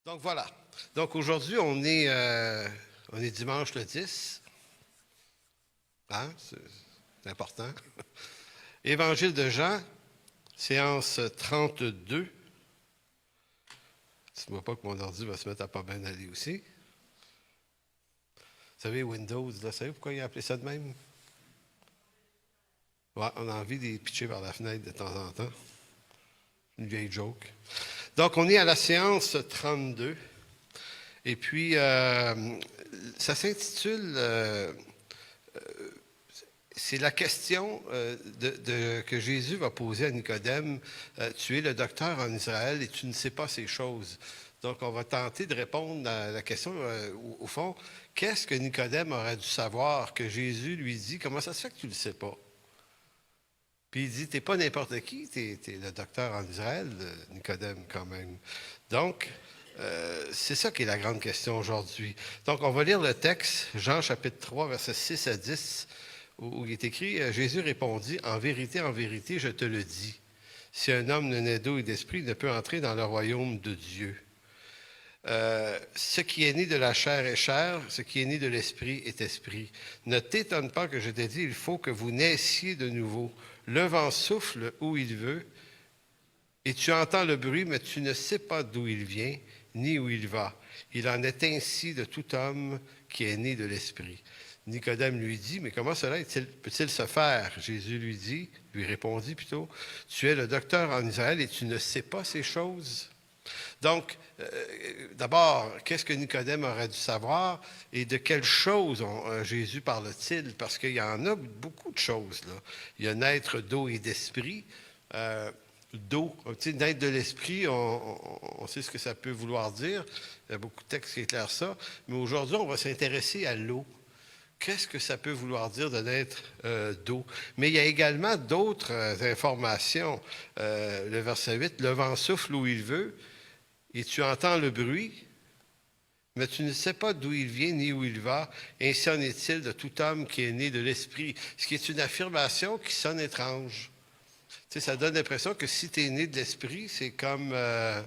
Donc voilà. Donc aujourd'hui, on est dimanche le 10. Hein? C'est important. Évangile de Jean, séance 32. Tu ne vois pas que mon ordi va se mettre à pas bien aller aussi. Vous savez, Windows, là, savez pourquoi il a appelé ça de même? Ouais, on a envie de les pitcher par la fenêtre de temps en temps. Une vieille joke. Donc, on est à la séance 32. Et puis, ça s'intitule c'est la question que Jésus va poser à Nicodème. Tu es le docteur en Israël et tu ne sais pas ces choses. Donc, on va tenter de répondre à la question, au fond, qu'est-ce que Nicodème aurait dû savoir que Jésus lui dit? Comment ça se fait que tu ne le sais pas? Puis il dit, t'es pas n'importe qui, t'es le docteur en Israël, Nicodème, quand même. Donc, c'est ça qui est la grande question aujourd'hui. Donc, on va lire le texte, Jean chapitre 3, versets 6 à 10, où il est écrit, Jésus répondit, en vérité, je te le dis, si un homme ne naît d'eau et d'esprit, il ne peut entrer dans le royaume de Dieu. Ce qui est né de la chair est chair, ce qui est né de l'esprit est esprit. Ne t'étonne pas que je t'ai dit, il faut que vous naissiez de nouveau. Le vent souffle où il veut, et tu entends le bruit, mais tu ne sais pas d'où il vient, ni où il va. Il en est ainsi de tout homme qui est né de l'esprit. Nicodème lui dit, mais comment cela peut-il se faire? Jésus lui répondit plutôt, tu es le docteur en Israël et tu ne sais pas ces choses? Donc, d'abord, qu'est-ce que Nicodème aurait dû savoir et de quelles choses Jésus parle-t-il? Parce qu'il y en a beaucoup de choses, là. Il y a naître d'eau et d'esprit. D'eau, naître de l'esprit, on sait ce que ça peut vouloir dire. Il y a beaucoup de textes qui éclairent ça. Mais aujourd'hui, on va s'intéresser à l'eau. Qu'est-ce que ça peut vouloir dire de naître d'eau? Mais il y a également d'autres informations. Le verset 8, le vent souffle où il veut. Et tu entends le bruit, mais tu ne sais pas d'où il vient ni où il va. Ainsi en est-il de tout homme qui est né de l'esprit. Ce qui est une affirmation qui sonne étrange. Tu sais, ça donne l'impression que si tu es né de l'esprit, c'est comme... je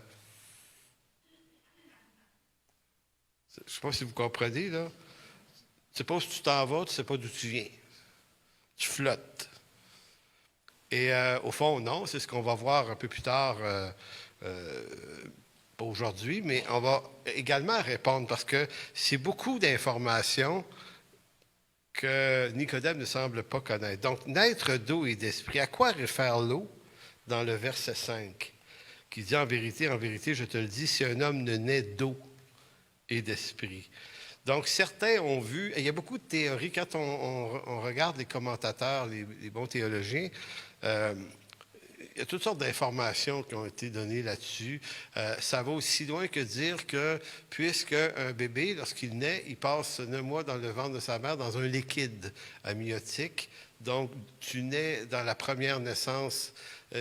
ne sais pas si vous comprenez, là. Tu sais pas où tu t'en vas, tu ne sais pas d'où tu viens. Tu flottes. Et au fond, non, c'est ce qu'on va voir un peu plus tard... pas aujourd'hui, mais on va également répondre parce que c'est beaucoup d'informations que Nicodème ne semble pas connaître. Donc, naître d'eau et d'esprit, à quoi réfère l'eau dans le verset 5, qui dit en vérité, je te le dis, si un homme ne naît d'eau et d'esprit. Donc, certains ont vu, et il y a beaucoup de théories, quand on regarde les commentateurs, les bons théologiens, il y a toutes sortes d'informations qui ont été données là-dessus. Ça va aussi loin que dire que puisque un bébé, lorsqu'il naît, il passe 9 mois dans le ventre de sa mère dans un liquide amniotique. Donc, tu nais dans la première naissance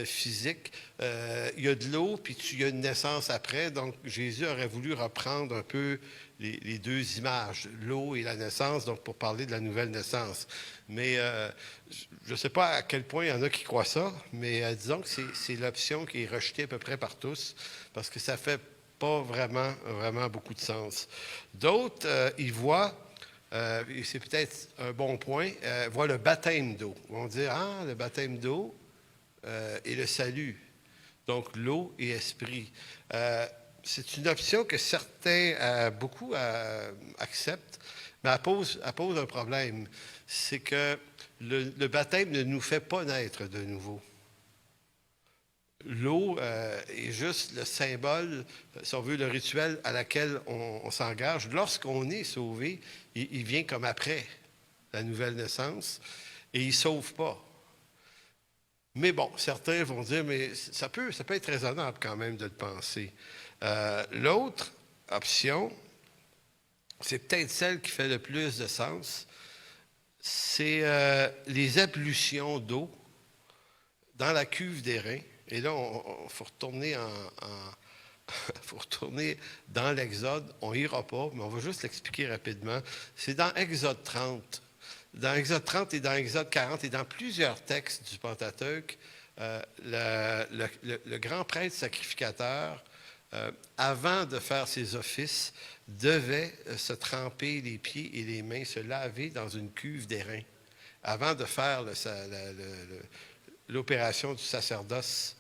physique. Il y a de l'eau, puis il y a une naissance après. Donc, Jésus aurait voulu reprendre un peu les deux images, l'eau et la naissance, donc pour parler de la nouvelle naissance. Mais je ne sais pas à quel point il y en a qui croient ça, mais disons que c'est l'option qui est rejetée à peu près par tous, parce que ça ne fait pas vraiment beaucoup de sens. D'autres, ils voient, et c'est peut-être un bon point, voient le baptême d'eau. Ils vont dire, le baptême d'eau et le salut. Donc, l'eau et esprit. C'est une option que certains, beaucoup acceptent, mais elle pose un problème. C'est que le baptême ne nous fait pas naître de nouveau. L'eau est juste le symbole, si on veut, le rituel à laquelle on s'engage. Lorsqu'on est sauvé, il vient comme après la nouvelle naissance et il ne sauve pas. Mais bon, certains vont dire, mais ça peut être raisonnable quand même de le penser. L'autre option, c'est peut-être celle qui fait le plus de sens, c'est les ablutions d'eau dans la cuve des reins. Et là, il faut retourner faut retourner dans l'Exode. On n'ira pas, mais on va juste l'expliquer rapidement. C'est dans Exode 30. Dans Exode 30 et dans Exode 40 et dans plusieurs textes du Pentateuque, le grand prêtre sacrificateur avant de faire ses offices, devait se tremper les pieds et les mains, se laver dans une cuve d'airain, avant de faire l'opération du sacerdoce.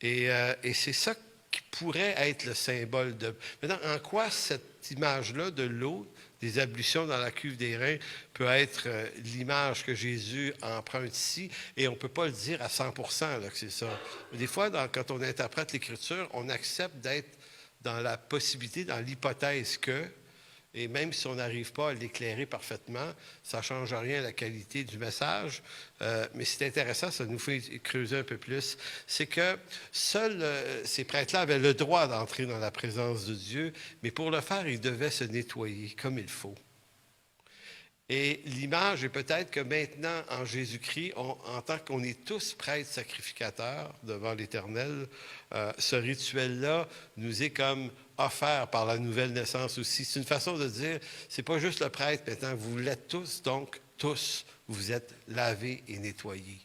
Et c'est ça qui pourrait être le symbole de... Maintenant, en quoi cette image-là de l'eau, des ablutions dans la cuve d'airain, peut être l'image que Jésus emprunte ici, et on ne peut pas le dire à 100% là, que c'est ça. Des fois, quand on interprète l'Écriture, on accepte d'être dans la possibilité, dans l'hypothèse que, et même si on n'arrive pas à l'éclairer parfaitement, ça ne change rien à la qualité du message. Mais c'est intéressant, ça nous fait creuser un peu plus. C'est que seuls ces prêtres-là avaient le droit d'entrer dans la présence de Dieu, mais pour le faire, ils devaient se nettoyer comme il faut. Et l'image est peut-être que maintenant, en Jésus-Christ, en tant qu'on est tous prêtres sacrificateurs devant l'Éternel, ce rituel-là nous est comme offert par la nouvelle naissance aussi. C'est une façon de dire, c'est pas juste le prêtre maintenant, vous l'êtes tous, donc tous, vous êtes lavés et nettoyés.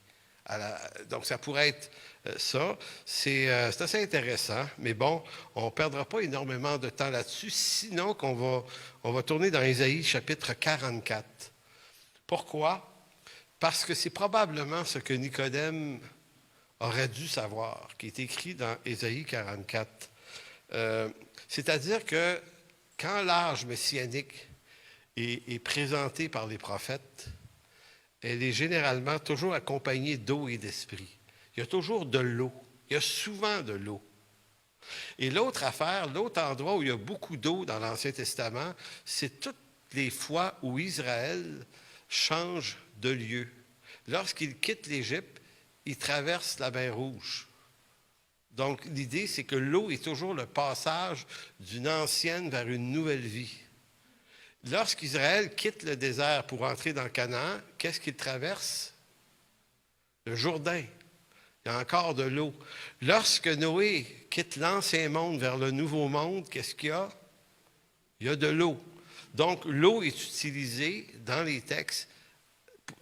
Donc ça pourrait être ça. C'est assez intéressant, mais bon, on ne perdra pas énormément de temps là-dessus, sinon on va tourner dans Ésaïe chapitre 44. Pourquoi? Parce que c'est probablement ce que Nicodème aurait dû savoir, qui est écrit dans Ésaïe 44. C'est-à-dire que quand l'âge messianique est présenté par les prophètes, elle est généralement toujours accompagnée d'eau et d'esprit. Il y a toujours de l'eau. Il y a souvent de l'eau. Et l'autre affaire, l'autre endroit où il y a beaucoup d'eau dans l'Ancien Testament, c'est toutes les fois où Israël change de lieu. Lorsqu'il quitte l'Égypte, il traverse la mer Rouge. Donc, l'idée, c'est que l'eau est toujours le passage d'une ancienne vers une nouvelle vie. Lorsqu'Israël quitte le désert pour entrer dans Canaan, qu'est-ce qu'il traverse? Le Jourdain. Il y a encore de l'eau. Lorsque Noé quitte l'ancien monde vers le nouveau monde, qu'est-ce qu'il y a? Il y a de l'eau. Donc, l'eau est utilisée dans les textes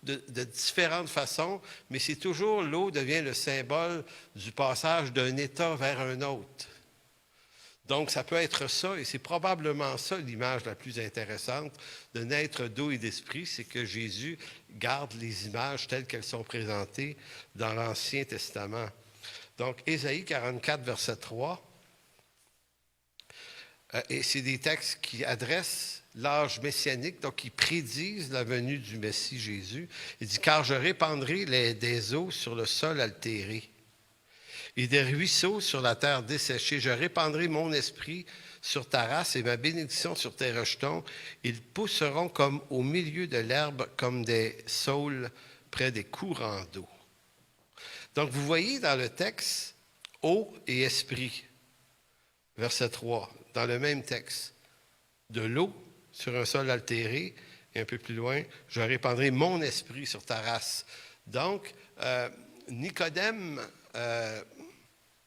de différentes façons, mais c'est toujours l'eau devient le symbole du passage d'un état vers un autre. Donc, ça peut être ça, et c'est probablement ça l'image la plus intéressante de naître d'eau et d'esprit, c'est que Jésus garde les images telles qu'elles sont présentées dans l'Ancien Testament. Donc, Ésaïe 44, verset 3, et c'est des textes qui adressent l'âge messianique, donc qui prédisent la venue du Messie Jésus. Il dit « Car je répandrai des eaux sur le sol altéré. Et des ruisseaux sur la terre desséchée. Je répandrai mon esprit sur ta race et ma bénédiction sur tes rejetons. Ils pousseront comme au milieu de l'herbe, comme des saules près des courants d'eau. » Donc, vous voyez dans le texte, eau et esprit, verset 3, dans le même texte. De l'eau sur un sol altéré, et un peu plus loin, je répandrai mon esprit sur ta race. Donc, Nicodème,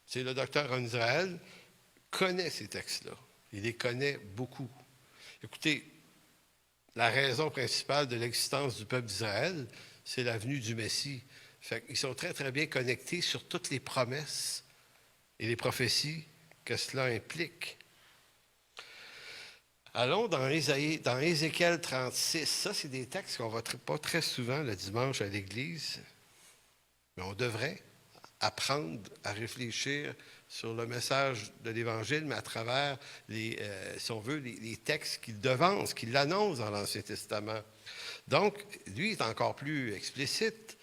c'est le docteur en Israël, connaît ces textes-là. Il les connaît beaucoup. Écoutez, la raison principale de l'existence du peuple d'Israël, c'est la venue du Messie. Ils sont très, très bien connectés sur toutes les promesses et les prophéties que cela implique. Allons dans Ézéchiel 36. Ça, c'est des textes qu'on ne voit pas très souvent le dimanche à l'Église, mais on devrait apprendre à réfléchir sur le message de l'Évangile, mais à travers, si on veut, les textes qu'il devance, qu'il annonce dans l'Ancien Testament. Donc, lui est encore plus explicite.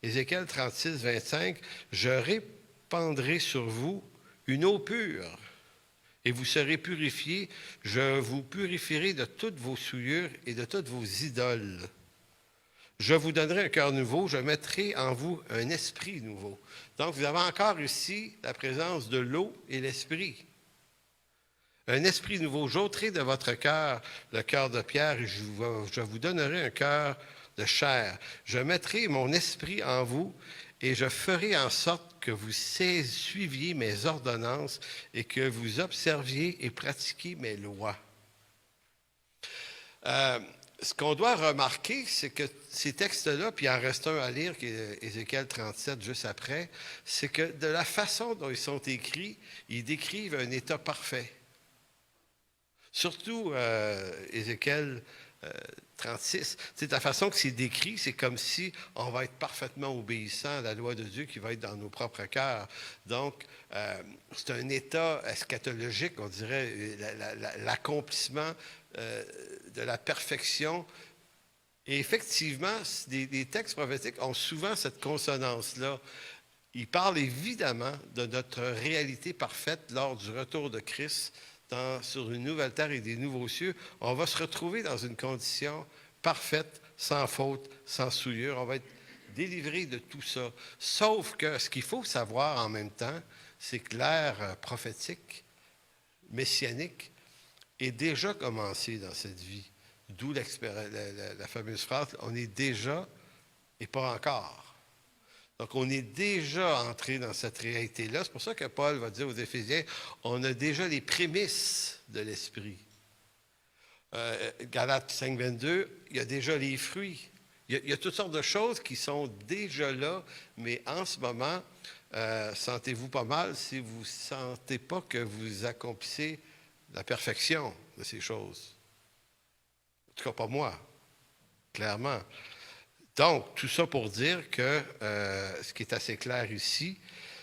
Ézéchiel 36, 25, « Je répandrai sur vous une eau pure, et vous serez purifiés. Je vous purifierai de toutes vos souillures et de toutes vos idoles. Je vous donnerai un cœur nouveau, je mettrai en vous un esprit nouveau. » Donc, vous avez encore ici la présence de l'eau et l'esprit. Un esprit nouveau. « J'ôterai de votre cœur le cœur de pierre et je vous donnerai un cœur de chair. Je mettrai mon esprit en vous et je ferai en sorte que vous suiviez mes ordonnances et que vous observiez et pratiquiez mes lois. » ce qu'on doit remarquer, c'est que ces textes-là, puis il en reste un à lire, qui est Ézéchiel 37, juste après, c'est que de la façon dont ils sont écrits, ils décrivent un état parfait. Surtout Ézéchiel 36. C'est la façon que c'est décrit, c'est comme si on va être parfaitement obéissant à la loi de Dieu qui va être dans nos propres cœurs. Donc, c'est un état eschatologique, on dirait, l'accomplissement de la perfection. Et effectivement, les textes prophétiques ont souvent cette consonance-là. Ils parlent évidemment de notre réalité parfaite lors du retour de Christ sur une nouvelle terre et des nouveaux cieux. On va se retrouver dans une condition parfaite, sans faute, sans souillure. On va être délivré de tout ça. Sauf que ce qu'il faut savoir en même temps, c'est que l'ère prophétique, messianique, est déjà commencée dans cette vie. D'où la fameuse phrase, on est déjà et pas encore. Donc, on est déjà entré dans cette réalité-là. C'est pour ça que Paul va dire aux Éphésiens, on a déjà les prémices de l'Esprit. Galates 5, 22, il y a déjà les fruits. Il y a toutes sortes de choses qui sont déjà là, mais en ce moment, sentez-vous pas mal si vous ne sentez pas que vous accomplissez la perfection de ces choses. En tout cas, pas moi, clairement. Donc, tout ça pour dire que ce qui est assez clair ici,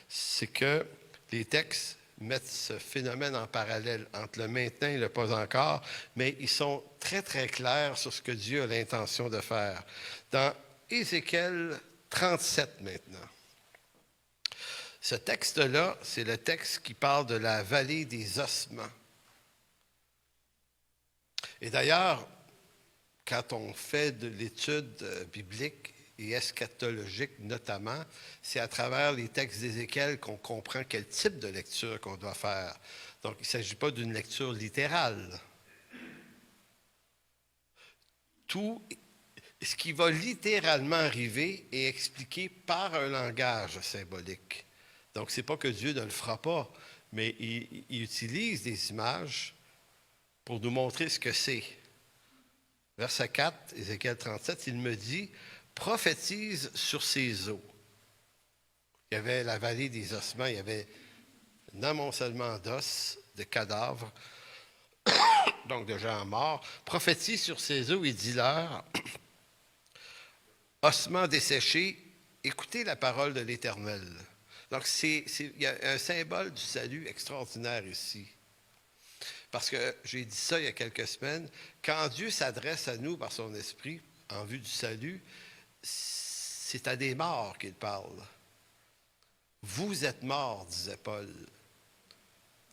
c'est que les textes mettent ce phénomène en parallèle entre le maintenant et le pas encore, mais ils sont très, très clairs sur ce que Dieu a l'intention de faire. Dans Ézéchiel 37 maintenant, ce texte-là, c'est le texte qui parle de la vallée des ossements. Et d'ailleurs, quand on fait de l'étude biblique et eschatologique notamment, c'est à travers les textes d'Ézéchiel qu'on comprend quel type de lecture qu'on doit faire. Donc, il ne s'agit pas d'une lecture littérale. Tout ce qui va littéralement arriver est expliqué par un langage symbolique. Donc, ce n'est pas que Dieu ne le fera pas, mais il utilise des images pour nous montrer ce que c'est. Verset 4, Ézéchiel 37, il me dit, prophétise sur ces eaux. Il y avait la vallée des ossements, il y avait un amoncellement d'os, de cadavres, donc de gens morts. Prophétise sur ces eaux et dis-leur, ossements desséchés, écoutez la parole de l'Éternel. Donc, il y a un symbole du salut extraordinaire ici. Parce que j'ai dit ça il y a quelques semaines, quand Dieu s'adresse à nous par son esprit en vue du salut, c'est à des morts qu'il parle. Vous êtes morts, disait Paul.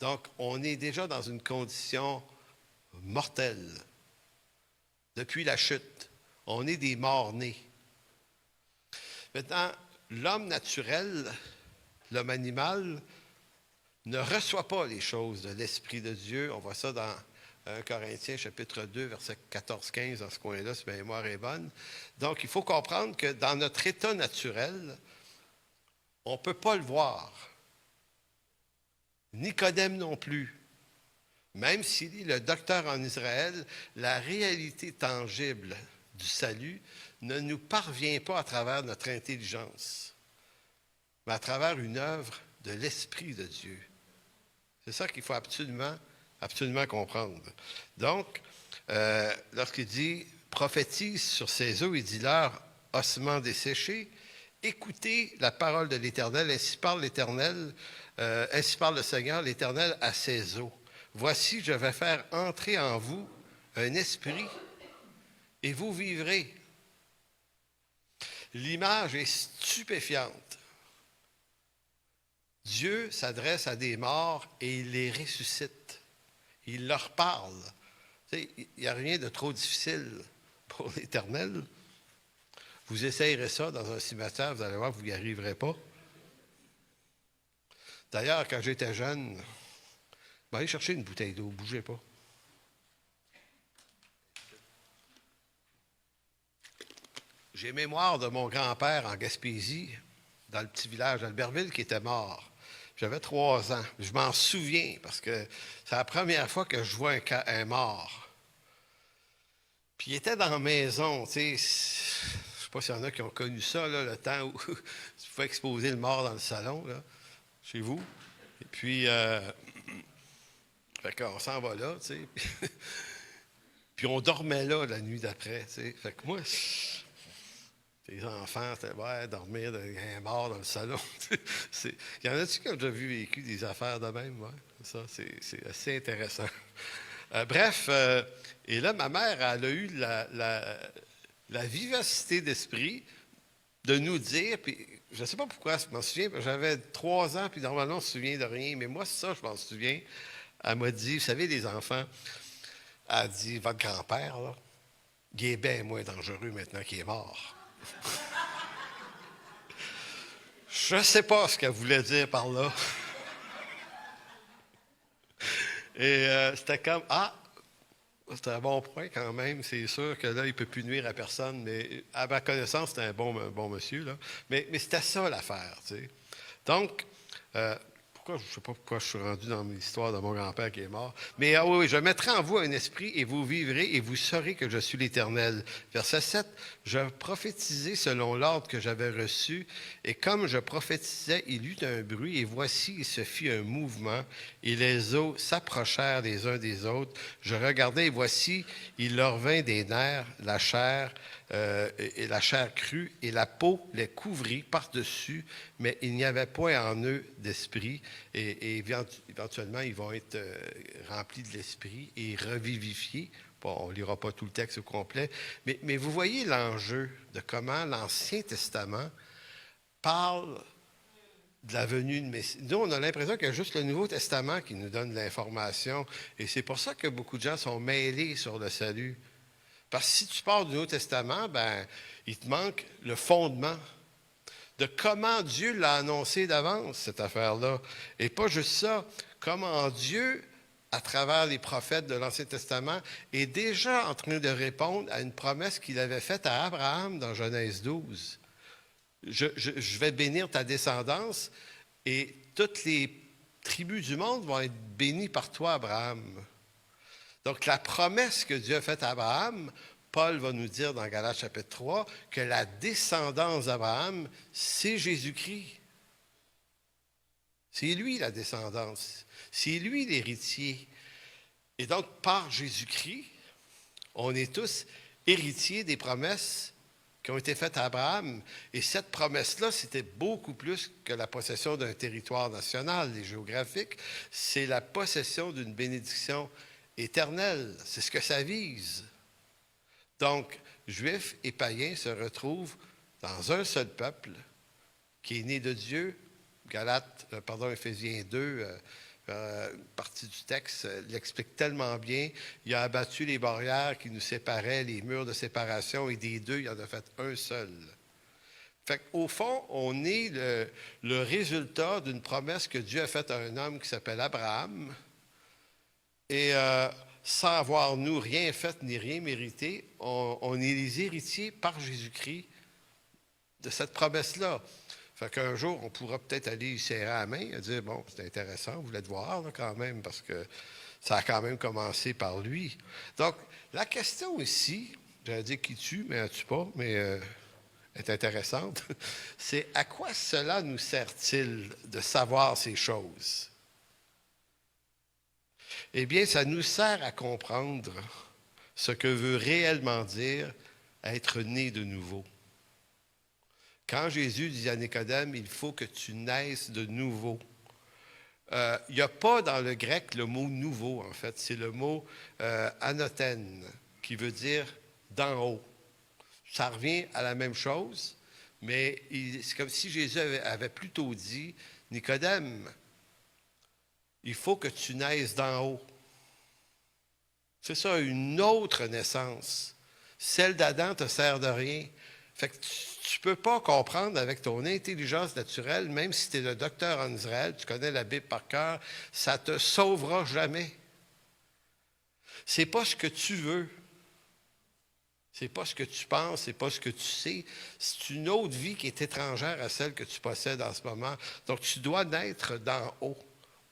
Donc, on est déjà dans une condition mortelle. Depuis la chute, on est des morts-nés. Maintenant, l'homme naturel, l'homme animal, ne reçoit pas les choses de l'Esprit de Dieu. On voit ça dans 1 Corinthiens, chapitre 2, verset 14-15, dans ce coin-là, si ma mémoire est bonne. Donc, il faut comprendre que dans notre état naturel, on ne peut pas le voir. Nicodème non plus. Même s'il est le docteur en Israël, la réalité tangible du salut ne nous parvient pas à travers notre intelligence, mais à travers une œuvre de l'Esprit de Dieu. C'est ça qu'il faut absolument comprendre. Donc, lorsqu'il dit « prophétise sur ces eaux », il dit leur ossements desséchés, écoutez la parole de l'Éternel, ainsi parle l'Éternel, ainsi parle le Seigneur, l'Éternel à ses eaux. Voici, je vais faire entrer en vous un esprit et vous vivrez. L'image est stupéfiante. Dieu s'adresse à des morts et il les ressuscite. Il leur parle. Il n'y a rien de trop difficile pour l'Éternel. Vous essayerez ça dans un cimetière, vous allez voir que vous n'y arriverez pas. D'ailleurs, quand j'étais jeune, allez chercher une bouteille d'eau, ne bougez pas. J'ai mémoire de mon grand-père en Gaspésie, dans le petit village d'Albertville, qui était mort. J'avais 3 ans. Je m'en souviens parce que c'est la première fois que je vois un mort. Puis il était dans la maison, tu sais. Je ne sais pas s'il y en a qui ont connu ça, là, le temps où tu pouvais exposer le mort dans le salon, là, chez vous. Et puis, fait qu'on s'en va là, tu sais. Puis on dormait là la nuit d'après, tu sais. Fait que moi, les enfants, c'était, ouais, dormir d'un mort dans le salon. Il y en a-tu qui ont déjà vécu des affaires de même? Ouais? Ça, c'est assez intéressant. Bref, et là, ma mère, elle a eu la vivacité d'esprit de nous dire, puis je ne sais pas pourquoi je m'en souviens, j'avais 3 ans, puis normalement, on ne se souvient de rien, mais moi, ça, je m'en souviens. Elle m'a dit, vous savez, les enfants, elle a dit, votre grand-père, là, il est bien moins dangereux maintenant qu'il est mort. Je ne sais pas ce qu'elle voulait dire par là. Et c'était comme, c'est un bon point quand même. C'est sûr que là, il ne peut plus nuire à personne, mais à ma connaissance, c'était un bon monsieur. Là. Mais c'était ça l'affaire. Tu sais. Donc, je ne sais pas pourquoi je suis rendu dans l'histoire de mon grand-père qui est mort. Mais oui, je mettrai en vous un esprit et vous vivrez et vous saurez que je suis l'Éternel. Verset 7, je prophétisais selon l'ordre que j'avais reçu, et comme je prophétisais, il eut un bruit, et voici, il se fit un mouvement, et les eaux s'approchèrent les uns des autres. Je regardais, et voici, il leur vint des nerfs, la chair, et la chair crue, et la peau les couvrit par-dessus, mais il n'y avait point en eux d'esprit, et éventuellement, ils vont être remplis de l'esprit et revivifiés. Bon, on ne lira pas tout le texte au complet, mais vous voyez l'enjeu de comment l'Ancien Testament parle de la venue de Messie. Nous, on a l'impression qu'il y a juste le Nouveau Testament qui nous donne l'information, et c'est pour ça que beaucoup de gens sont mêlés sur le salut. Parce que si tu pars du Nouveau Testament, ben, il te manque le fondement de comment Dieu l'a annoncé d'avance, cette affaire-là. Et pas juste ça, comment Dieu, à travers les prophètes de l'Ancien Testament, est déjà en train de répondre à une promesse qu'il avait faite à Abraham dans Genèse 12. Je vais bénir ta descendance et toutes les tribus du monde vont être bénies par toi, Abraham. Donc, la promesse que Dieu a faite à Abraham, Paul va nous dire dans Galates chapitre 3 que la descendance d'Abraham, c'est Jésus-Christ. C'est lui la descendance. C'est lui l'héritier. Et donc, par Jésus-Christ, on est tous héritiers des promesses qui ont été faites à Abraham. Et cette promesse-là, c'était beaucoup plus que la possession d'un territoire national et géographique. C'est la possession d'une bénédiction éternelle. C'est ce que ça vise. Donc, Juifs et païens se retrouvent dans un seul peuple qui est né de Dieu. Éphésiens 2, partie du texte, l'explique tellement bien. Il a abattu les barrières qui nous séparaient, les murs de séparation, et des deux, il en a fait un seul. Fait qu'au fond, on est le résultat d'une promesse que Dieu a faite à un homme qui s'appelle Abraham. Et sans avoir, nous, rien fait ni rien mérité, on est les héritiers par Jésus-Christ de cette promesse-là. Fait qu'un jour, on pourra peut-être aller y serrer la main et dire, bon, c'est intéressant, vous voulez te voir là, quand même, parce que ça a quand même commencé par lui. Donc, la question ici, j'allais dire qui tue, mais elle ne tue pas, mais est intéressante, c'est à quoi cela nous sert-il de savoir ces choses? Eh bien, ça nous sert à comprendre ce que veut réellement dire être né de nouveau. Quand Jésus dit à Nicodème, il faut que tu naisses de nouveau. Il n'y a pas dans le grec le mot nouveau, en fait. C'est le mot anothène, qui veut dire d'en haut. Ça revient à la même chose, mais c'est comme si Jésus avait plutôt dit, Nicodème, il faut que tu naisses d'en haut. C'est ça, une autre naissance. Celle d'Adam ne te sert de rien. Fait que tu ne peux pas comprendre avec ton intelligence naturelle, même si tu es le docteur en Israël, tu connais la Bible par cœur, ça ne te sauvera jamais. Ce n'est pas ce que tu veux. Ce n'est pas ce que tu penses, ce n'est pas ce que tu sais. C'est une autre vie qui est étrangère à celle que tu possèdes en ce moment. Donc, tu dois naître d'en haut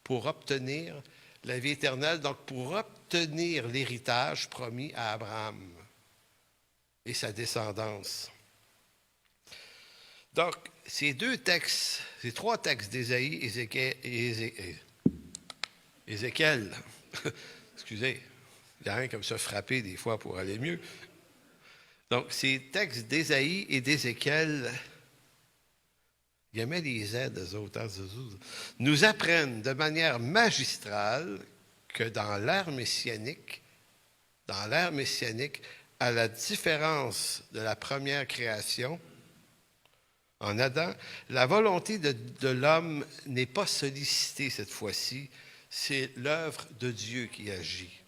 pour obtenir la vie éternelle, donc pour obtenir l'héritage promis à Abraham. et sa descendance. Donc, ces trois textes d'Ésaïe, Ézéchiel, excusez, il y a rien comme se frapper des fois pour aller mieux. Donc, ces textes d'Ésaïe et d'Ézéchiel, il y a même des aides aux autres, nous apprennent de manière magistrale que dans l'ère messianique, à la différence de la première création, en Adam, la volonté de l'homme n'est pas sollicitée cette fois-ci, c'est l'œuvre de Dieu qui agit.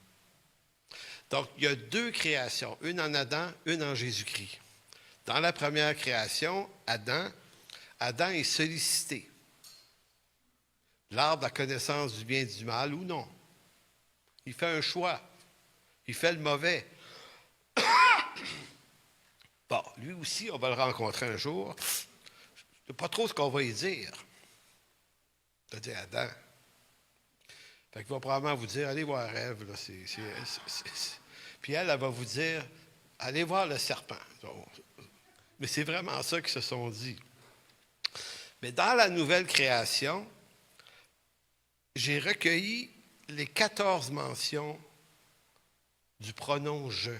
Donc, il y a deux créations, une en Adam, une en Jésus-Christ. Dans la première création, Adam est sollicité. L'arbre de la connaissance du bien et du mal ou non. Il fait un choix. Il fait le mauvais. Bon, lui aussi, on va le rencontrer un jour. Je ne sais pas trop ce qu'on va y dire. C'est-à-dire Adam. Fait qu'il va probablement vous dire, allez voir Ève. Là, Puis elle va vous dire, allez voir le serpent. Mais c'est vraiment ça qu'ils se sont dit. Mais dans la nouvelle création, j'ai recueilli les 14 mentions du pronom « je ».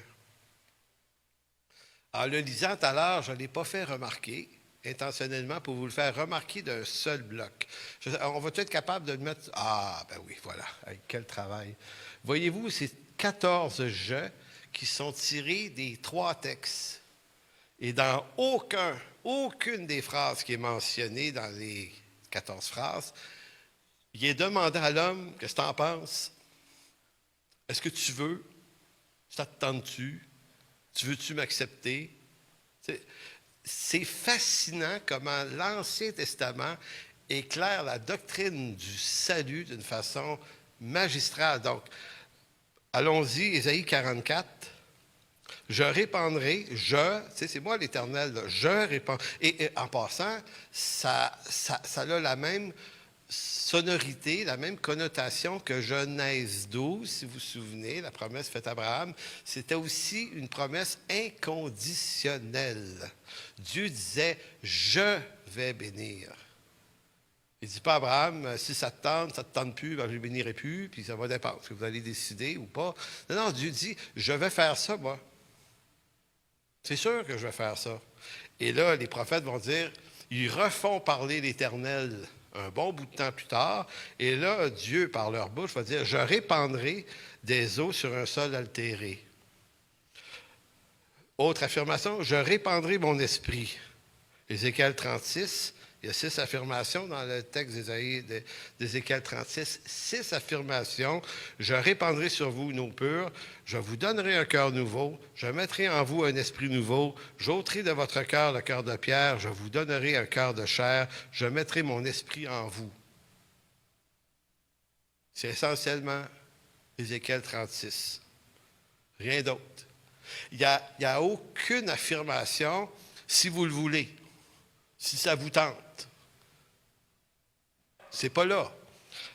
En le lisant tout à l'heure, je ne l'ai pas fait remarquer, intentionnellement, pour vous le faire remarquer d'un seul bloc. On va être capable de le mettre... Ah, ben oui, voilà, avec quel travail. Voyez-vous, ces 14 « je » qui sont tirés des 3 textes. Et dans aucune des phrases qui est mentionnée dans les 14 phrases, il est demandé à l'homme, qu'est-ce que tu en penses? Est-ce que tu veux? Ça te tente-tu? Tu veux-tu m'accepter? C'est fascinant comment l'Ancien Testament éclaire la doctrine du salut d'une façon magistrale. Donc, allons-y, Ésaïe 44. Je répandrai, c'est moi l'Éternel, là, je répandrai. Et en passant, ça a la même sonorité, la même connotation que Genèse 12, si vous vous souvenez, la promesse faite à Abraham, c'était aussi une promesse inconditionnelle. Dieu disait, je vais bénir. Il ne dit pas à Abraham, si ça te tente plus, ben je ne bénirai plus, puis ça va dépendre, est-ce que vous allez décider ou pas. Non, Dieu dit, je vais faire ça, moi. C'est sûr que je vais faire ça. Et là, les prophètes vont dire, ils refont parler l'Éternel un bon bout de temps plus tard. Et là, Dieu, par leur bouche, va dire, je répandrai des eaux sur un sol altéré. Autre affirmation, je répandrai mon esprit. Ézéchiel 36, il y a 6 affirmations dans le texte d'Ézéchiel 36. 6 affirmations. Je répandrai sur vous une eau pure. Je vous donnerai un cœur nouveau. Je mettrai en vous un esprit nouveau. J'ôterai de votre cœur le cœur de pierre. Je vous donnerai un cœur de chair. Je mettrai mon esprit en vous. C'est essentiellement Ézéchiel 36. Rien d'autre. Il n'y a aucune affirmation si vous le voulez, si ça vous tente. C'est pas là.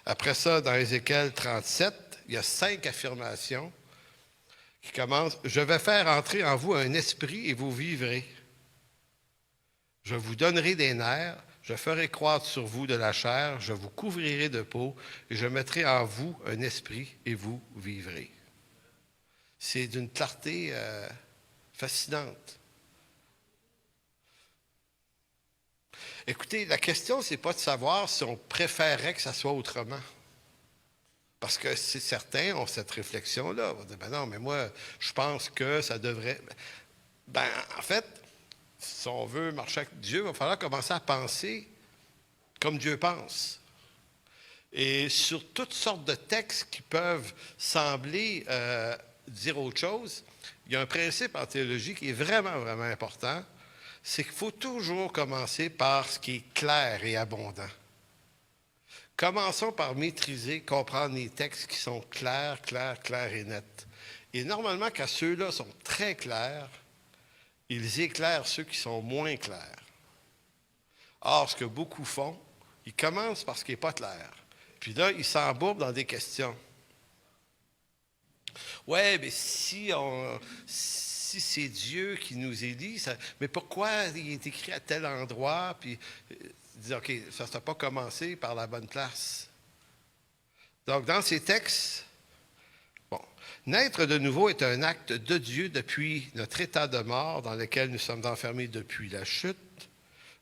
Après ça, dans Ézéchiel 37, il y a 5 affirmations qui commencent. Je vais faire entrer en vous un esprit et vous vivrez. Je vous donnerai des nerfs. Je ferai croître sur vous de la chair. Je vous couvrirai de peau. Et je mettrai en vous un esprit et vous vivrez. C'est d'une clarté fascinante. Écoutez, la question, ce n'est pas de savoir si on préférerait que ça soit autrement. Parce que c'est certains ont cette réflexion-là. On va dire, ben non, mais moi, je pense que ça devrait... Ben, en fait, si on veut marcher avec Dieu, il va falloir commencer à penser comme Dieu pense. Et sur toutes sortes de textes qui peuvent sembler dire autre chose, il y a un principe en théologie qui est vraiment, vraiment important. C'est qu'il faut toujours commencer par ce qui est clair et abondant. Commençons par maîtriser, comprendre les textes qui sont clairs et nets. Et normalement, quand ceux-là sont très clairs, ils éclairent ceux qui sont moins clairs. Or, ce que beaucoup font, ils commencent par ce qui n'est pas clair. Puis là, ils s'embourbent dans des questions. Ouais, mais si si c'est Dieu qui nous élit, mais pourquoi il est écrit à tel endroit? Puis, dire, OK, ça ne pas commencé par la bonne place. Donc, dans ces textes, bon, naître de nouveau est un acte de Dieu depuis notre état de mort dans lequel nous sommes enfermés depuis la chute,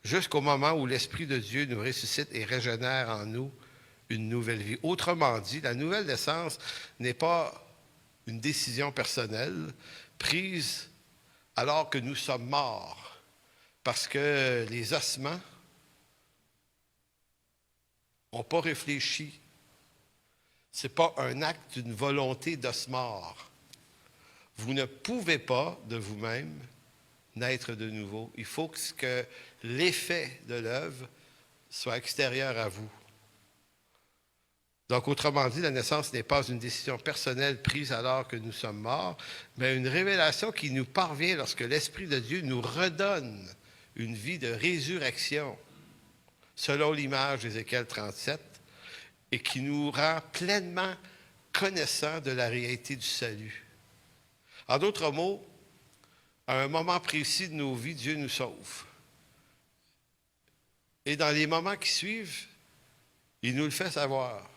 jusqu'au moment où l'Esprit de Dieu nous ressuscite et régénère en nous une nouvelle vie. Autrement dit, la nouvelle naissance n'est pas une décision personnelle prise alors que nous sommes morts, parce que les ossements n'ont pas réfléchi. Ce n'est pas un acte d'une volonté d'os mort. Vous ne pouvez pas de vous-même naître de nouveau. Il faut que l'effet de l'œuvre soit extérieur à vous. Donc, autrement dit, la naissance n'est pas une décision personnelle prise alors que nous sommes morts, mais une révélation qui nous parvient lorsque l'Esprit de Dieu nous redonne une vie de résurrection, selon l'image d'Ézéchiel 37, et qui nous rend pleinement connaissants de la réalité du salut. En d'autres mots, à un moment précis de nos vies, Dieu nous sauve. Et dans les moments qui suivent, il nous le fait savoir.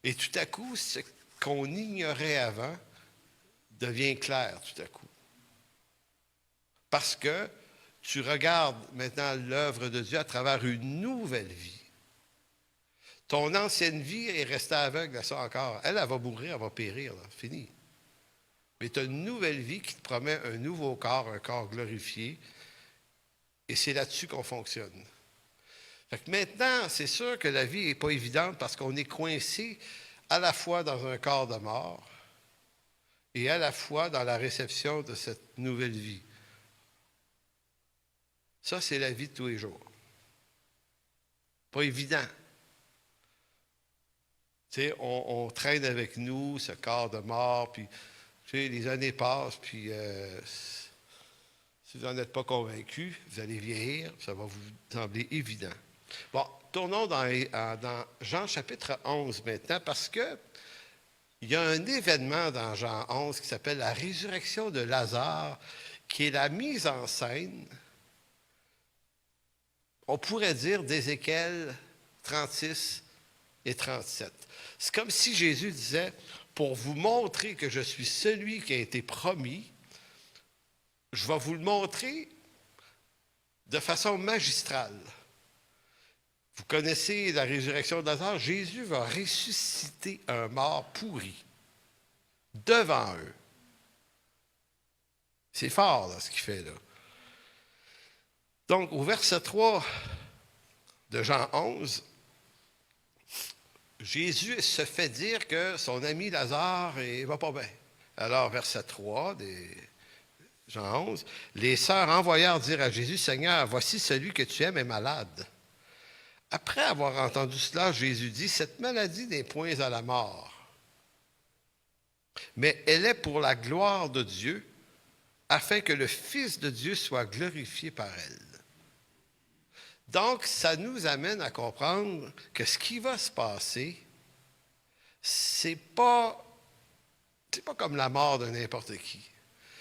Et tout à coup, ce qu'on ignorait avant devient clair tout à coup. Parce que tu regardes maintenant l'œuvre de Dieu à travers une nouvelle vie. Ton ancienne vie est restée aveugle à ça encore. Elle va mourir, elle va périr, là. Fini. Mais tu as une nouvelle vie qui te promet un nouveau corps, un corps glorifié. Et c'est là-dessus qu'on fonctionne. Fait que maintenant, c'est sûr que la vie n'est pas évidente parce qu'on est coincé à la fois dans un corps de mort et à la fois dans la réception de cette nouvelle vie. Ça, c'est la vie de tous les jours. Pas évident. Tu sais, on traîne avec nous ce corps de mort, puis tu sais, les années passent, puis si vous n'en êtes pas convaincu, vous allez vieillir, ça va vous sembler évident. Bon, tournons dans Jean chapitre 11 maintenant, parce que il y a un événement dans Jean 11 qui s'appelle la résurrection de Lazare, qui est la mise en scène, on pourrait dire, d'Ézéchiel 36 et 37. C'est comme si Jésus disait, pour vous montrer que je suis celui qui a été promis, je vais vous le montrer de façon magistrale. Vous connaissez la résurrection de Lazare. Jésus va ressusciter un mort pourri devant eux. C'est fort, là, ce qu'il fait là. Donc, au verset 3 de Jean 11, Jésus se fait dire que son ami Lazare ne va pas bien. Alors, verset 3 de Jean 11, les sœurs envoyèrent dire à Jésus, « Seigneur, voici celui que tu aimes est malade. » Après avoir entendu cela, Jésus dit, « Cette maladie n'est point à la mort, mais elle est pour la gloire de Dieu, afin que le Fils de Dieu soit glorifié par elle. » Donc, ça nous amène à comprendre que ce qui va se passer, c'est pas comme la mort de n'importe qui.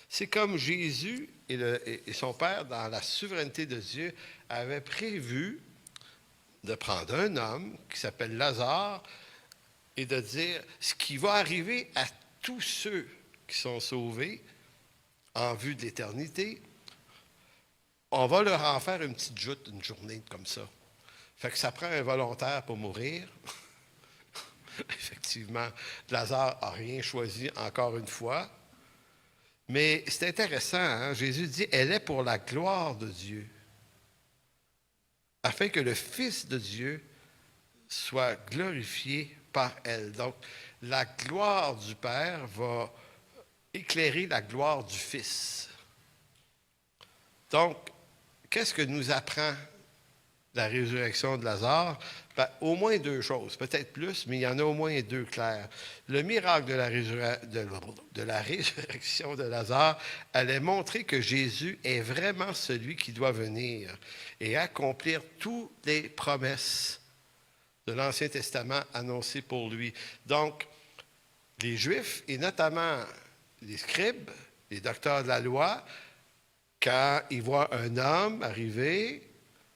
C'est comme Jésus et son Père, dans la souveraineté de Dieu, avaient prévu de prendre un homme qui s'appelle Lazare et de dire ce qui va arriver à tous ceux qui sont sauvés en vue de l'éternité, on va leur en faire une petite joute, une journée comme ça. Fait que ça prend un volontaire pour mourir. Effectivement, Lazare n'a rien choisi encore une fois. Mais c'est intéressant, hein? Jésus dit, elle est pour la gloire de Dieu, afin que le Fils de Dieu soit glorifié par elle. Donc, la gloire du Père va éclairer la gloire du Fils. Donc, qu'est-ce que nous apprend la résurrection de Lazare? Ben, au moins deux choses, peut-être plus, mais il y en a au moins deux claires. Le miracle de la résurrection de Lazare allait montrer que Jésus est vraiment celui qui doit venir et accomplir toutes les promesses de l'Ancien Testament annoncées pour lui. Donc, les Juifs, et notamment les scribes, les docteurs de la loi, quand ils voient un homme arriver,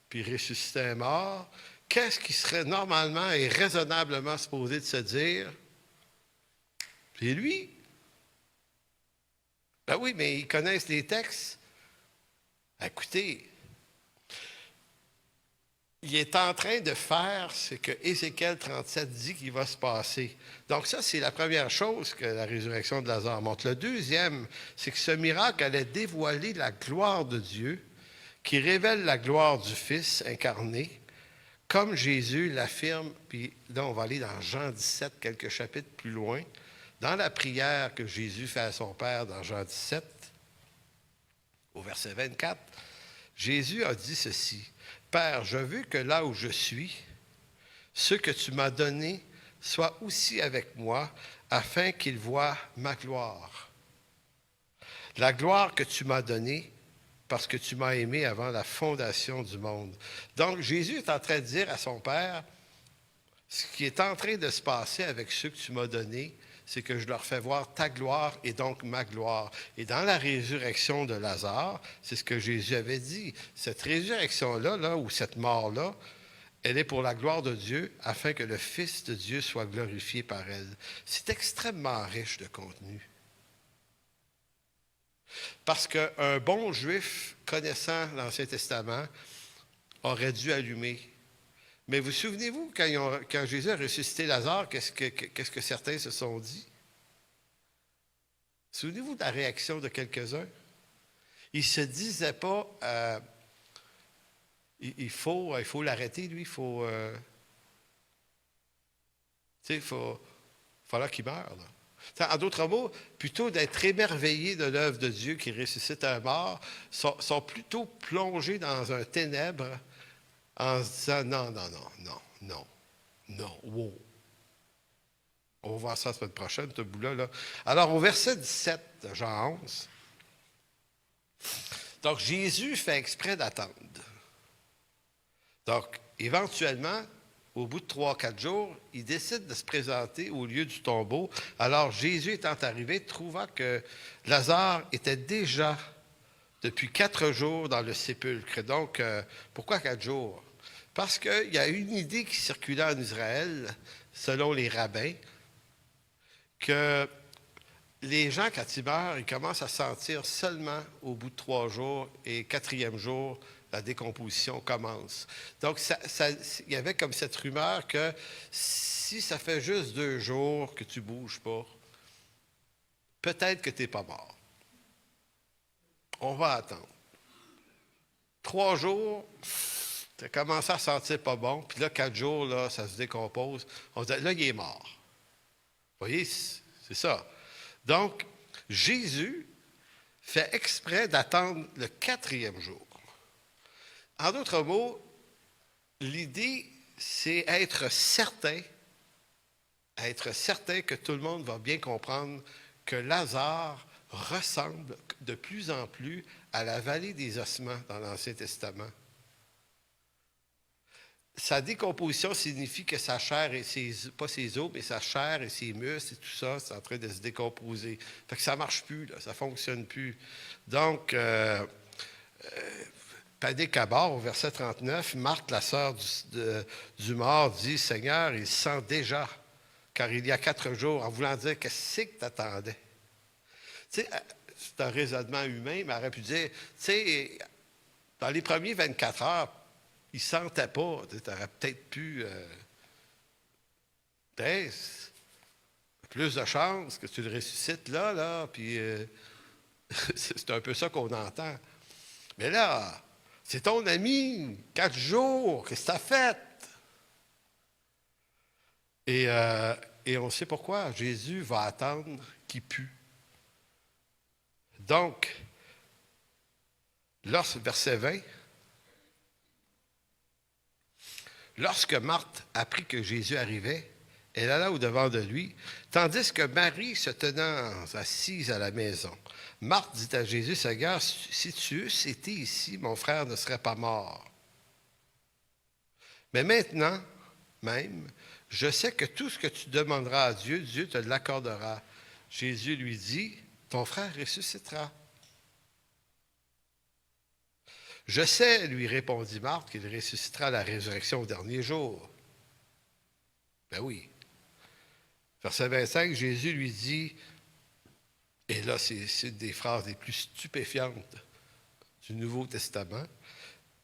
puis ressusciter un mort, qu'est-ce qui serait normalement et raisonnablement supposé de se dire? C'est lui. Ben oui, mais ils connaissent les textes. Écoutez, il est en train de faire ce que Ézéchiel 37 dit qu'il va se passer. Donc ça, c'est la première chose que la résurrection de Lazare montre. Le deuxième, c'est que ce miracle allait dévoiler la gloire de Dieu, qui révèle la gloire du Fils incarné, comme Jésus l'affirme, puis là, on va aller dans Jean 17, quelques chapitres plus loin, dans la prière que Jésus fait à son Père dans Jean 17, au verset 24, Jésus a dit ceci, « Père, je veux que là où je suis, ceux que tu m'as donnés soient aussi avec moi, afin qu'ils voient ma gloire. La gloire que tu m'as donnée, parce que tu m'as aimé avant la fondation du monde. » Donc, Jésus est en train de dire à son Père, ce qui est en train de se passer avec ceux que tu m'as donnés, c'est que je leur fais voir ta gloire et donc ma gloire. Et dans la résurrection de Lazare, c'est ce que Jésus avait dit. Cette résurrection-là, là, ou cette mort-là, elle est pour la gloire de Dieu, afin que le Fils de Dieu soit glorifié par elle. C'est extrêmement riche de contenu. Parce qu'un bon juif, connaissant l'Ancien Testament, aurait dû allumer. Mais vous souvenez-vous, quand Jésus a ressuscité Lazare, qu'est-ce que certains se sont dit? Souvenez-vous de la réaction de quelques-uns? Ils ne se disaient pas, il faut l'arrêter, lui, il faut falloir qu'il meure. Là. En d'autres mots, plutôt d'être émerveillés de l'œuvre de Dieu qui ressuscite un mort, sont plutôt plongés dans un ténèbre en se disant non, wow. On va voir ça la semaine prochaine, ce bout-là. Là. Alors, au verset 17 de Jean 11, donc Jésus fait exprès d'attendre. Donc, éventuellement, au bout de 3-4 jours, il décide de se présenter au lieu du tombeau. Alors, Jésus étant arrivé, trouva que Lazare était déjà depuis 4 jours dans le sépulcre. Donc, pourquoi 4 jours? Parce qu'il y a une idée qui circulait en Israël, selon les rabbins, que les gens, quand ils meurent, ils commencent à sentir seulement au bout de 3 jours et 4e jour, la décomposition commence. Donc, il y avait comme cette rumeur que si ça fait juste 2 jours que tu ne bouges pas, peut-être que tu n'es pas mort. On va attendre. 3 jours, tu as commencé à sentir pas bon, puis là, 4 jours, là, ça se décompose. On se dit, là, il est mort. Vous voyez, c'est ça. Donc, Jésus fait exprès d'attendre le 4e jour. En d'autres mots, l'idée, c'est être certain que tout le monde va bien comprendre que Lazare ressemble de plus en plus à la vallée des ossements dans l'Ancien Testament. Sa décomposition signifie que sa chair et pas ses os, mais sa chair et ses muscles et tout ça, c'est en train de se décomposer. Fait que ça ne marche plus, là, ça ne fonctionne plus. Donc, panique à bord, au verset 39, Marthe, la sœur du mort, dit, « Seigneur, il sent déjà, car il y a 4 jours, en voulant dire, qu'est-ce que tu attendais? » Tu sais, c'est un raisonnement humain, mais elle aurait pu dire, tu sais, dans les premiers 24 heures, il ne sentait pas. Tu aurais peut-être pu plus de chance que tu le ressuscites là, puis c'est un peu ça qu'on entend. Mais là, c'est ton ami, 4 jours, qu'est-ce que tu as fait? Et on sait pourquoi. Jésus va attendre qu'il pue. Donc, verset 20, lorsque Marthe apprit que Jésus arrivait, elle alla au-devant de lui, tandis que Marie se tenant assise à la maison. Marthe dit à Jésus, « Seigneur, si tu eusses été ici, mon frère ne serait pas mort. Mais maintenant, même, je sais que tout ce que tu demanderas à Dieu, Dieu te l'accordera. » Jésus lui dit, « ton frère ressuscitera. Je sais, lui répondit Marthe, qu'il ressuscitera à la résurrection au dernier jour. Ben oui. Verset 25, Jésus lui dit, et là c'est une des phrases les plus stupéfiantes du Nouveau Testament,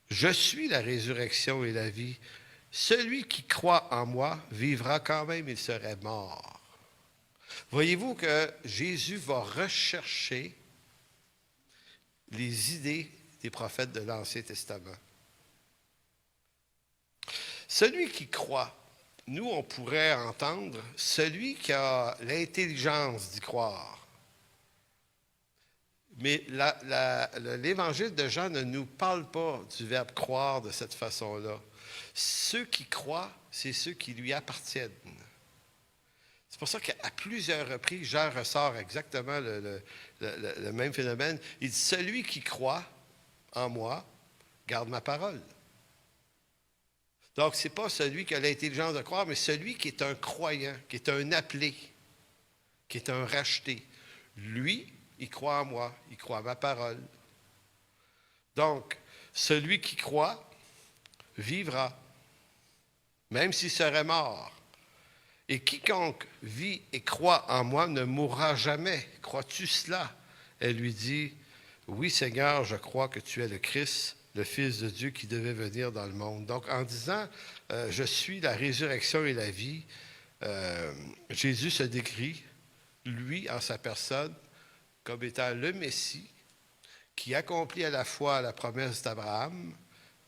je suis la résurrection et la vie. Celui qui croit en moi vivra quand même, il serait mort. Voyez-vous que Jésus va rechercher les idées des prophètes de l'Ancien Testament. Celui qui croit, nous, on pourrait entendre celui qui a l'intelligence d'y croire. Mais l'Évangile de Jean ne nous parle pas du verbe croire de cette façon-là. Ceux qui croient, c'est ceux qui lui appartiennent. C'est pour ça qu'à plusieurs reprises, Jean ressort exactement le même phénomène. Il dit, celui qui croit en moi, garde ma parole. Donc, ce n'est pas celui qui a l'intelligence de croire, mais celui qui est un croyant, qui est un appelé, qui est un racheté. Lui, il croit en moi, il croit à ma parole. Donc, celui qui croit vivra, même s'il serait mort. Et quiconque vit et croit en moi ne mourra jamais. Crois-tu cela? Elle lui dit, oui, Seigneur, je crois que tu es le Christ, le Fils de Dieu qui devait venir dans le monde. Donc, en disant, je suis la résurrection et la vie, Jésus se décrit, lui, en sa personne, comme étant le Messie, qui accomplit à la fois la promesse d'Abraham,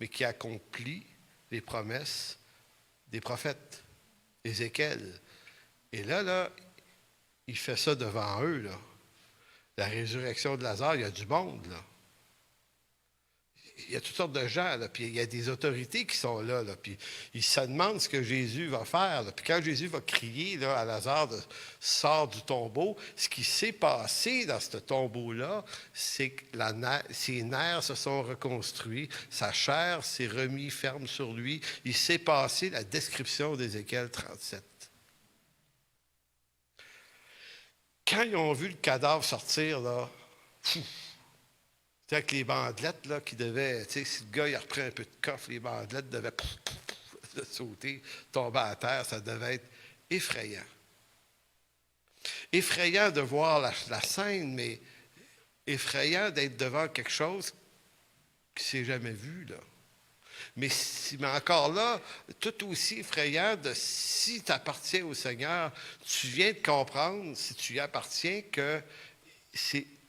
mais qui accomplit les promesses des prophètes. Ézéchiel. Et là, il fait ça devant eux, là. La résurrection de Lazare, il y a du monde, là. Il y a toutes sortes de gens, là, puis il y a des autorités qui sont là, puis ils se demandent ce que Jésus va faire, là. Puis quand Jésus va crier là, à Lazare, sort du tombeau, ce qui s'est passé dans ce tombeau-là, c'est que ses nerfs se sont reconstruits, sa chair s'est remise ferme sur lui. Il s'est passé la description d'Ézéchiel 37. Quand ils ont vu le cadavre sortir, là, c'était avec les bandelettes là, qui devaient, tu sais, si le gars il a repris un peu de coffre, les bandelettes devaient sauter, tomber à terre, ça devait être effrayant. Effrayant de voir la scène, mais effrayant d'être devant quelque chose qui ne s'est jamais vu, là. Mais encore là, tout aussi effrayant de si tu appartiens au Seigneur, tu viens de comprendre, si tu y appartiens, que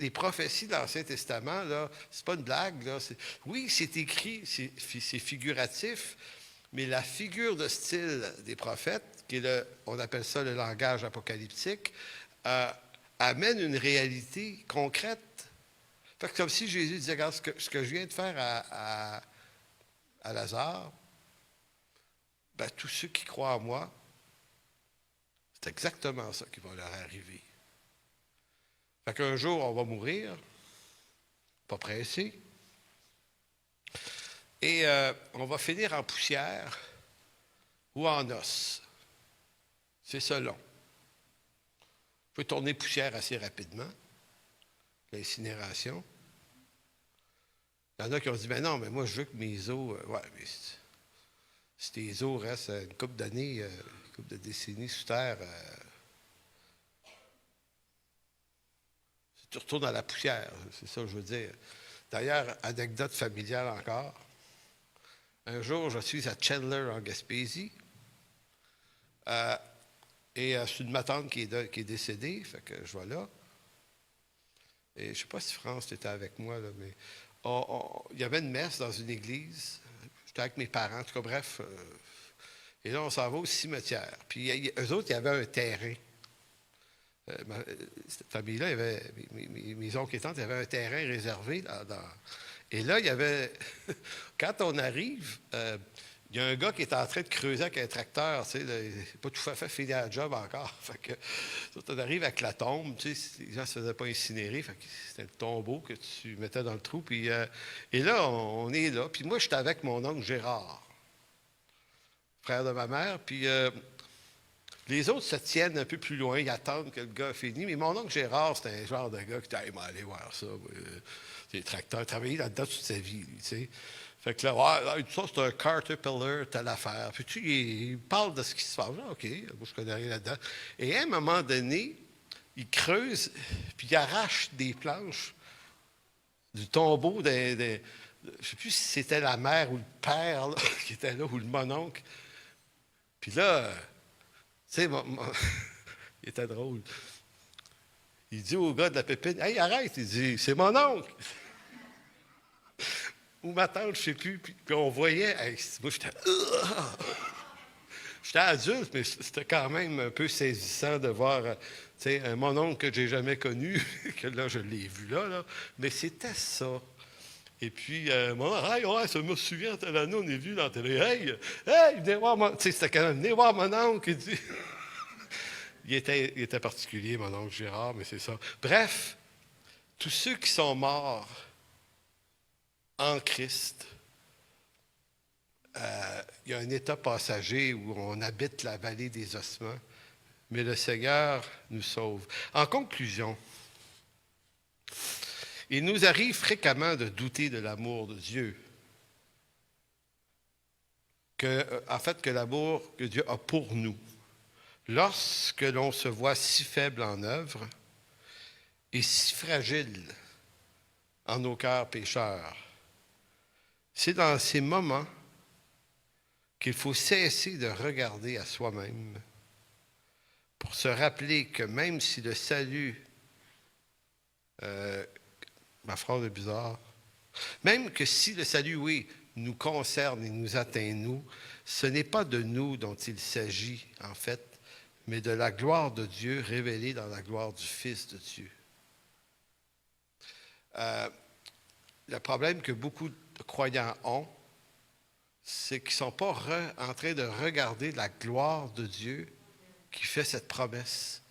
les prophéties de l'Ancien Testament, là, c'est pas une blague. Là, oui, c'est écrit, c'est figuratif, mais la figure de style des prophètes, qui est on appelle ça le langage apocalyptique, amène une réalité concrète. Fait que comme si Jésus disait, regarde, ce que je viens de faire à Lazare, ben, tous ceux qui croient en moi, c'est exactement ça qui va leur arriver. Fait qu'un jour, on va mourir, pas pressé, et on va finir en poussière ou en os. C'est ça long. On peut tourner poussière assez rapidement, l'incinération. Il y en a qui ont dit, ben non, mais moi, je veux que mes os... ouais, mais si tes os restent une couple d'années, une couple de décennies sous terre, tu retournes à la poussière, c'est ça que je veux dire. D'ailleurs, anecdote familiale encore. Un jour, je suis à Chandler, en Gaspésie, et c'est une de ma tante qui est décédée, fait que je vais là. Et je ne sais pas si France était avec moi, là, mais il y avait une messe dans une église. J'étais avec mes parents, en tout cas, bref. Et là, on s'en va au cimetière. Puis eux autres, il y avait un terrain. Cette famille-là, il y avait, mes oncles et tantes, il y avait un terrain réservé. Et là, il y avait... Quand on arrive, il y a un gars qui est en train de creuser avec un tracteur. Tu sais, il n'est pas tout à fait fini à la job encore. Fait que, on arrive avec la tombe. Tu sais, les gens ne se faisaient pas incinérer. Fait que c'était le tombeau que tu mettais dans le trou. Puis, et là, on est là. Puis moi, j'étais avec mon oncle Gérard, frère de ma mère. Puis Les autres se tiennent un peu plus loin, ils attendent que le gars finisse. Mais mon oncle Gérard, c'était un genre de gars qui était allé voir ça. Les tracteurs, travaillé là-dedans toute sa vie, tu sais. Fait que là, ça, c'est un Caterpillar, telle affaire. Puis il parle de ce qui se passe. Ah, OK, moi, je connais rien là-dedans. Et à un moment donné, il creuse, puis il arrache des planches du tombeau je ne sais plus si c'était la mère ou le père là, qui était là, ou le mononcle. Puis là, tu sais, il était drôle. Il dit au gars de la pépine, « Hey, arrête! » Il dit, « C'est mon oncle! » Ou ma tante, je ne sais plus. Puis on voyait, hey, moi, j'étais adulte, mais c'était quand même un peu saisissant de voir, tu sais, mon oncle que je n'ai jamais connu, que là, je l'ai vu là. Mais c'était ça. Et puis, hey, ouais, ça me souvient, tel année, on est vu dans la télé. Hey, venez voir mon... Tu sais, c'était quand même, venez voir mon oncle. Il dit... il était particulier, mon oncle Gérard, mais c'est ça. Bref, tous ceux qui sont morts en Christ, il y a un état passager où on habite la vallée des ossements, mais le Seigneur nous sauve. En conclusion, il nous arrive fréquemment de douter de l'amour de Dieu. En fait, que l'amour que Dieu a pour nous, lorsque l'on se voit si faible en œuvre et si fragile en nos cœurs pécheurs, c'est dans ces moments qu'il faut cesser de regarder à soi-même pour se rappeler que même si le salut, ma phrase est bizarre, même que si le salut, oui, nous concerne et nous atteint nous, ce n'est pas de nous dont il s'agit, en fait, mais de la gloire de Dieu révélée dans la gloire du Fils de Dieu. Le problème que beaucoup de croyants ont, c'est qu'ils ne sont pas en train de regarder la gloire de Dieu qui fait cette promesse,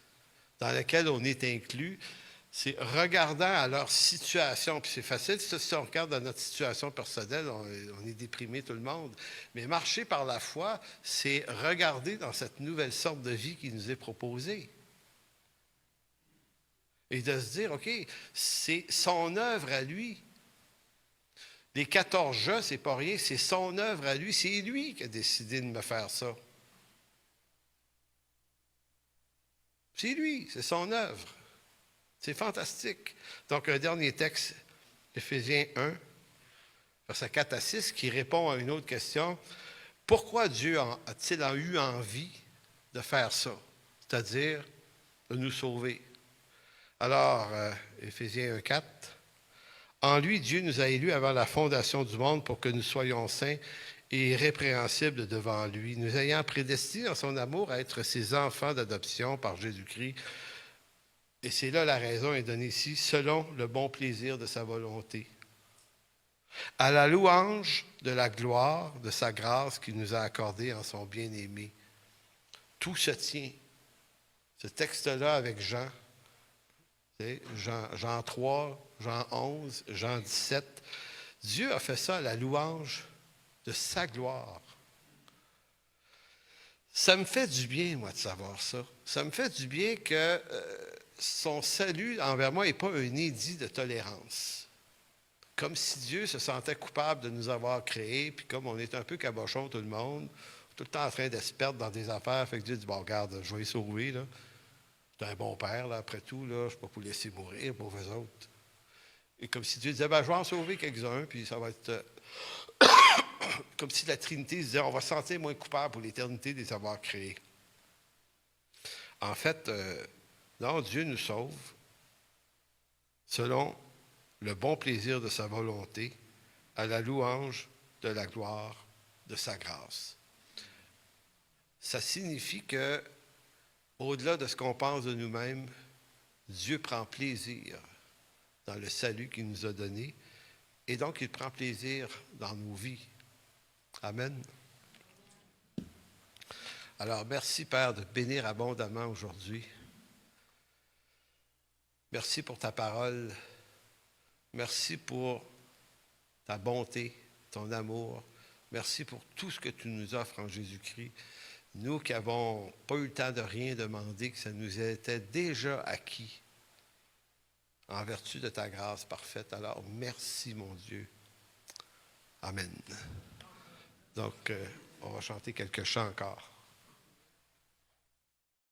dans laquelle on est inclus. C'est regardant à leur situation, puis c'est facile, si on regarde dans notre situation personnelle, on est déprimé tout le monde, mais marcher par la foi, c'est regarder dans cette nouvelle sorte de vie qui nous est proposée. Et de se dire, OK, c'est son œuvre à lui. Les 14 jeux, c'est pas rien, c'est son œuvre à lui. C'est lui qui a décidé de me faire ça. C'est lui, c'est son œuvre. C'est fantastique. Donc, un dernier texte, Éphésiens 1, versets 4 à 6, qui répond à une autre question. Pourquoi Dieu a-t-il eu envie de faire ça? C'est-à-dire de nous sauver. Alors, Éphésiens 1, 4. En lui, Dieu nous a élus avant la fondation du monde pour que nous soyons saints et irrépréhensibles devant lui, nous ayant prédestinés en son amour à être ses enfants d'adoption par Jésus-Christ. Et c'est là la raison est donnée ici, selon le bon plaisir de sa volonté. À la louange de la gloire de sa grâce qu'il nous a accordée en son bien-aimé. Tout se tient. Ce texte-là avec Jean, Jean 3, Jean 11, Jean 17. Dieu a fait ça à la louange de sa gloire. Ça me fait du bien, moi, de savoir ça. Ça me fait du bien que son salut envers moi n'est pas un édit de tolérance. Comme si Dieu se sentait coupable de nous avoir créés, puis comme on est un peu cabochon tout le monde, tout le temps en train de se perdre dans des affaires, fait que Dieu dit, bon, regarde, je vais les sauver, là. C'est un bon père, là, après tout, là, je ne suis pas pour laisser mourir, pour vous autres. Et comme si Dieu disait, ben, je vais en sauver quelques-uns, puis ça va être... comme si la Trinité disait, on va se sentir moins coupable pour l'éternité de les avoir créés. En fait, non, Dieu nous sauve selon le bon plaisir de sa volonté, à la louange de la gloire de sa grâce. Ça signifie que, au-delà de ce qu'on pense de nous-mêmes, Dieu prend plaisir dans le salut qu'il nous a donné, et donc il prend plaisir dans nos vies. Amen. Alors, merci, Père, de bénir abondamment aujourd'hui. Merci pour ta parole. Merci pour ta bonté, ton amour. Merci pour tout ce que tu nous offres en Jésus-Christ. Nous qui n'avons pas eu le temps de rien demander, que ça nous était déjà acquis en vertu de ta grâce parfaite. Alors, merci, mon Dieu. Amen. Donc, on va chanter quelques chants encore.